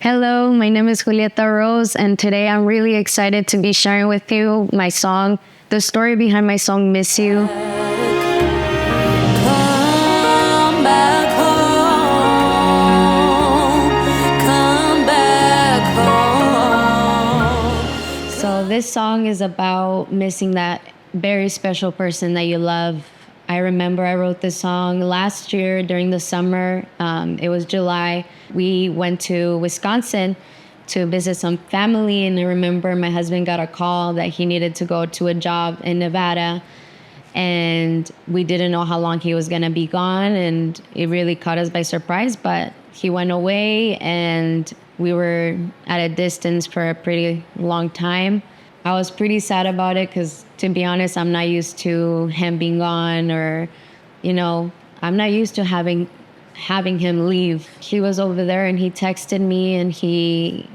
Hello, my name is Julieta Rose, and today I'm really excited to be sharing with you my song, the story behind my song, Miss You. Come back home, come back home. So this song is about missing that very special person that you love. I remember I wrote this song last year during the summer. It was July. We went to Wisconsin to visit some family, and I remember my husband got a call that he needed to go to a job in Nevada, and we didn't know how long he was going to be gone, and it really caught us by surprise, but he went away, and we were at a distance for a pretty long time. I was pretty sad about it because, to be honest, I'm not used to him being gone, or, I'm not used to having him leave. He was over there and he texted me, and he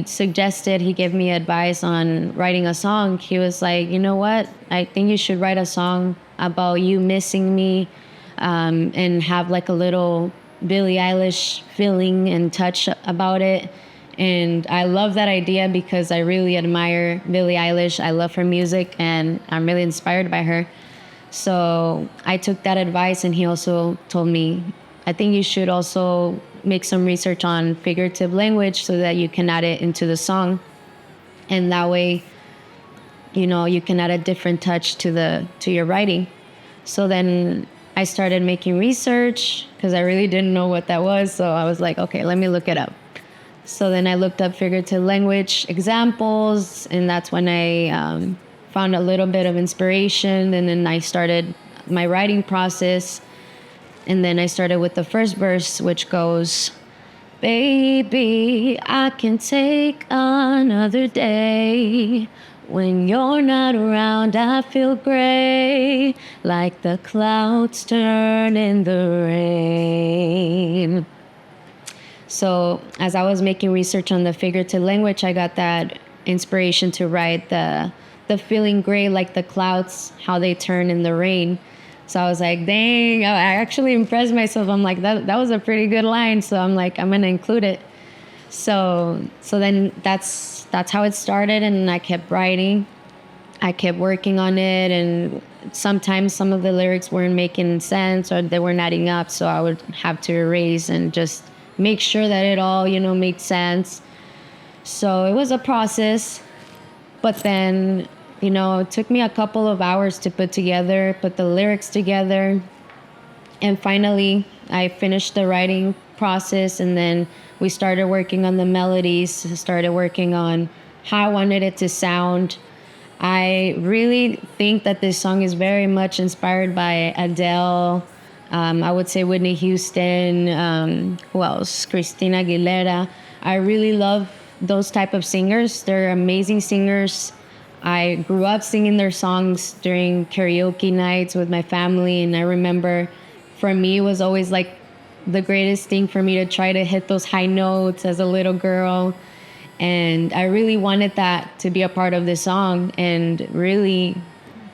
suggested, he gave me advice on writing a song. He was like, you know what? I think you should write a song about you missing me, and have like a little Billie Eilish feeling and touch about it. And I love that idea because I really admire Billie Eilish. I love her music and I'm really inspired by her. So I took that advice, and he also told me, I think you should also make some research on figurative language so that you can add it into the song. And that way, you can add a different touch to your writing. So then I started making research because I really didn't know what that was. So I was like, okay, let me look it up. So then I looked up figurative language examples, and that's when I found a little bit of inspiration. And then I started my writing process. And then I started with the first verse, which goes, baby, I can take another day. When you're not around, I feel gray, like the clouds turn in the rain. So as I was making research on the figurative language, I got that inspiration to write the feeling gray like the clouds, how they turn in the rain. So I was like, dang, I actually impressed myself. I'm like, that was a pretty good line. So I'm like, I'm going to include it. So then that's how it started. And I kept writing. I kept working on it. And sometimes some of the lyrics weren't making sense or they weren't adding up. So I would have to erase and just make sure that it all, made sense. So it was a process. But then, it took me a couple of hours to put the lyrics together. And finally, I finished the writing process, and then we started working on the melodies, started working on how I wanted it to sound. I really think that this song is very much inspired by Adele. I would say Whitney Houston, who else? Christina Aguilera. I really love those type of singers. They're amazing singers. I grew up singing their songs during karaoke nights with my family, and I remember for me it was always like the greatest thing for me to try to hit those high notes as a little girl. And I really wanted that to be a part of this song and really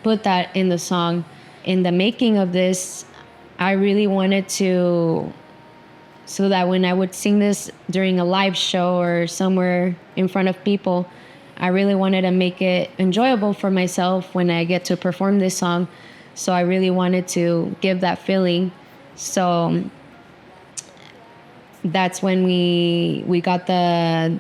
put that in the song. In the making of this, I really wanted to, so that when I would sing this during a live show or somewhere in front of people, I really wanted to make it enjoyable for myself when I get to perform this song. So I really wanted to give that feeling. So that's when we got the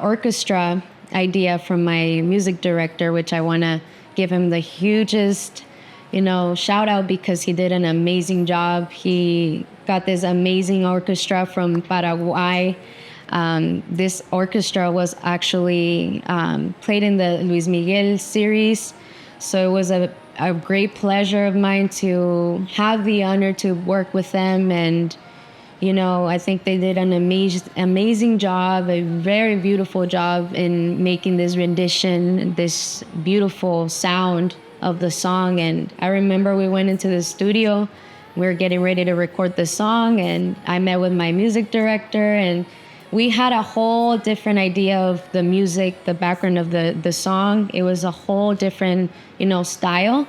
orchestra idea from my music director, which I want to give him the hugest, shout out, because he did an amazing job. He got this amazing orchestra from Paraguay. This orchestra was actually played in the Luis Miguel series. So it was a great pleasure of mine to have the honor to work with them. And, I think they did an amazing job, a very beautiful job in making this rendition, this beautiful sound of the song. And I remember we went into the studio, we were getting ready to record the song, and I met with my music director, and we had a whole different idea of the music, the background of the song. It was a whole different, style.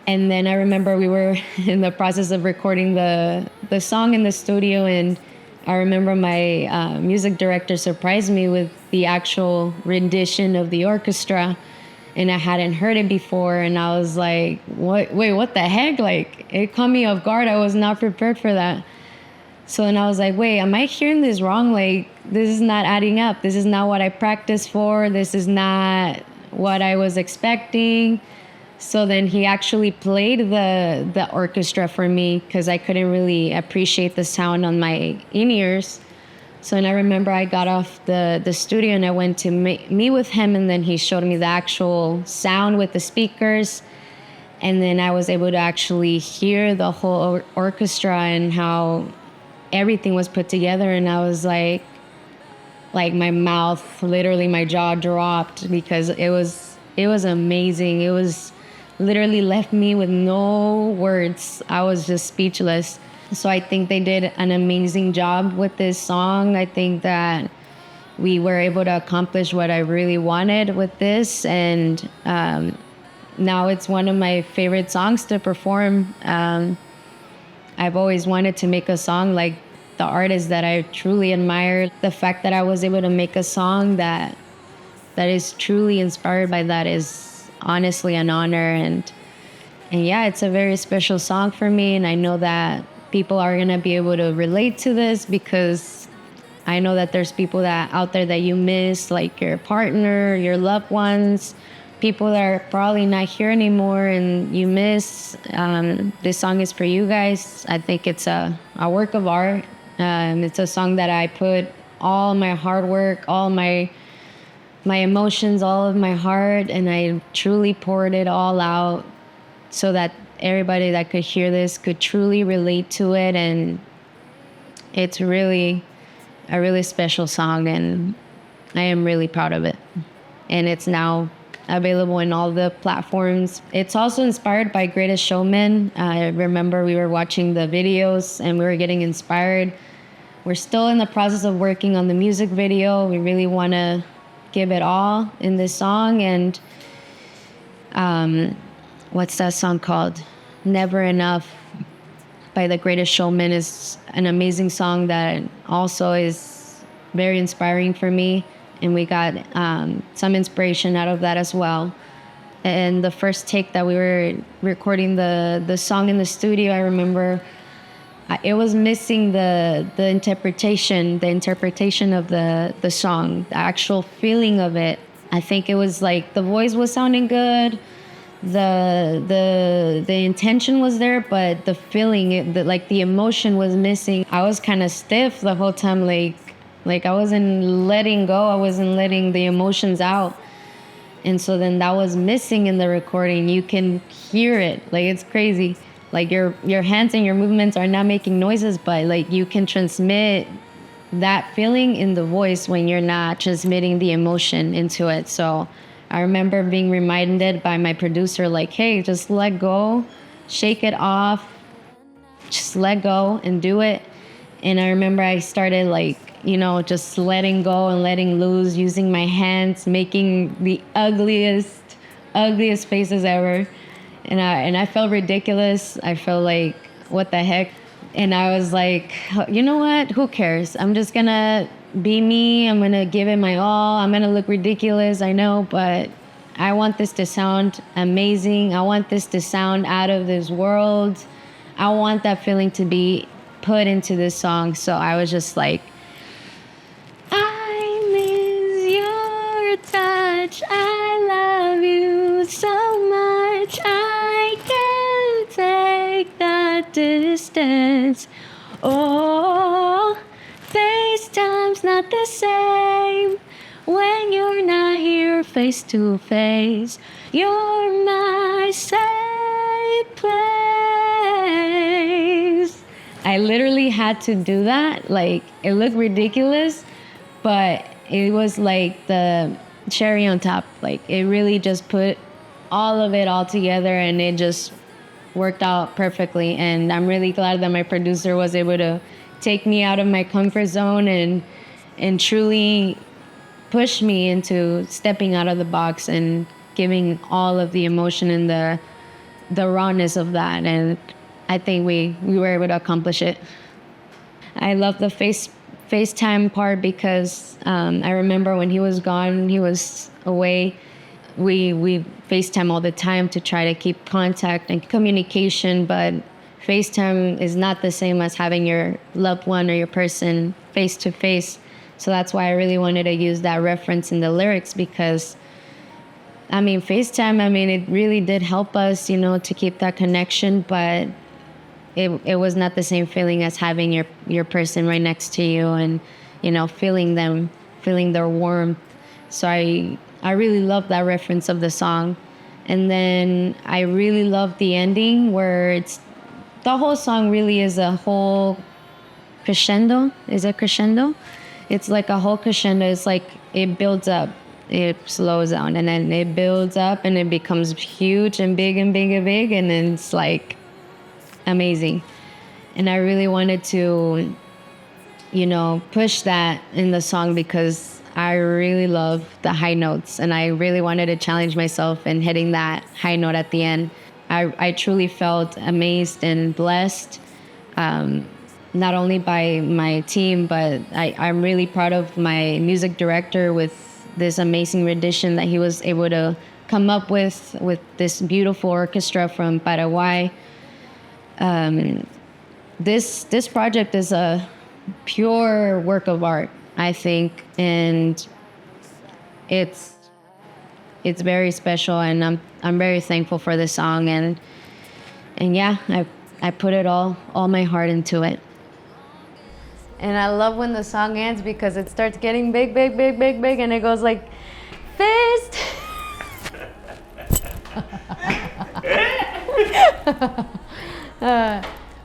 And then I remember we were in the process of recording the song in the studio, and I remember my music director surprised me with the actual rendition of the orchestra, and I hadn't heard it before, and I was like, "What? Wait, what the heck?" Like, it caught me off guard. I was not prepared for that. So then I was like, "Wait, am I hearing this wrong? Like, this is not adding up. This is not what I practiced for. This is not what I was expecting." So then he actually played the orchestra for me because I couldn't really appreciate the sound on my in-ears. So then I remember I got off the studio and I went to meet with him, and then he showed me the actual sound with the speakers. And then I was able to actually hear the whole orchestra and how everything was put together. And I was like my mouth, literally my jaw dropped because it was amazing. It was literally left me with no words. I was just speechless. So I think they did an amazing job with this song. I think that we were able to accomplish what I really wanted with this. And now it's one of my favorite songs to perform. I've always wanted to make a song like the artist that I truly admire. The fact that I was able to make a song that is truly inspired by that is honestly an honor. And yeah, it's a very special song for me, and I know that people are gonna be able to relate to this because I know that there's people that out there that you miss, like your partner, your loved ones, people that are probably not here anymore and you miss. This song is for you guys. I think it's a work of art. It's a song that I put all my hard work, all my emotions, all of my heart, and I truly poured it all out so that everybody that could hear this could truly relate to it. And it's really a really special song, and I am really proud of it. And it's now available in all the platforms. It's also inspired by Greatest Showman. I remember we were watching the videos and we were getting inspired. We're still in the process of working on the music video. We really want to give it all in this song. And what's that song called? Never Enough by The Greatest Showman is an amazing song that also is very inspiring for me. And we got some inspiration out of that as well. And the first take that we were recording the song in the studio, I remember it was missing the interpretation of the song, the actual feeling of it. I think it was like the voice was sounding good, the intention was there, but the feeling, the emotion was missing. I was kind of stiff the whole time, like I wasn't letting go. I wasn't letting the emotions out. And so then that was missing in the recording. You can hear it. Like, it's crazy. Like your hands and your movements are not making noises, but like you can transmit that feeling in the voice when you're not transmitting the emotion into it. So I remember being reminded by my producer, like, hey, just let go, shake it off, just let go and do it. And I remember I started just letting go and letting loose, using my hands, making the ugliest faces ever. And I felt ridiculous. I felt like, what the heck? And I was like, you know what? Who cares? I'm just gonna be me. I'm gonna give it my all. I'm gonna look ridiculous, I know, but I want this to sound amazing. I want this to sound out of this world. I want that feeling to be put into this song. So I was just like, I miss your touch. I love you so much. I can't take the distance. Oh, FaceTime's not the same when you're not here face to face. You're my safe place. I literally had to do that. Like, it looked ridiculous, but it was like the cherry on top. Like, it really just put all of it all together, and it just worked out perfectly. And I'm really glad that my producer was able to take me out of my comfort zone and truly push me into stepping out of the box and giving all of the emotion and the rawness of that. And I think we were able to accomplish it. I love the FaceTime part because I remember when he was gone, he was away. We FaceTime all the time to try to keep contact and communication, but FaceTime is not the same as having your loved one or your person face to face. So that's why I really wanted to use that reference in the lyrics because I mean, FaceTime, I mean, it really did help us, to keep that connection, but it was not the same feeling as having your person right next to you and, feeling them, feeling their warmth. So I really love that reference of the song. And then I really love the ending where the whole song really is a whole crescendo. Is it crescendo? It's like a whole crescendo. It's like it builds up, it slows down, and then it builds up and it becomes huge and big and big and big, and then it's like amazing. And I really wanted to, push that in the song because I really love the high notes, and I really wanted to challenge myself in hitting that high note at the end. I truly felt amazed and blessed, not only by my team, but I'm really proud of my music director with this amazing rendition that he was able to come up with this beautiful orchestra from Paraguay. This project is a pure work of art, I think, and it's very special, and I'm very thankful for this song, and yeah, I put it all my heart into it. And I love when the song ends because it starts getting big, big, big, big, big, and it goes like, fist.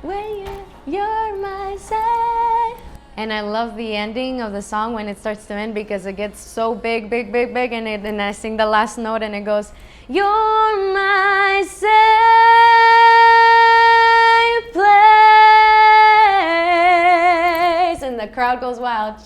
When you're my side. And I love the ending of the song when it starts to end because it gets so big, big, big, big, and I sing the last note and it goes, you're my safe place. And the crowd goes wild.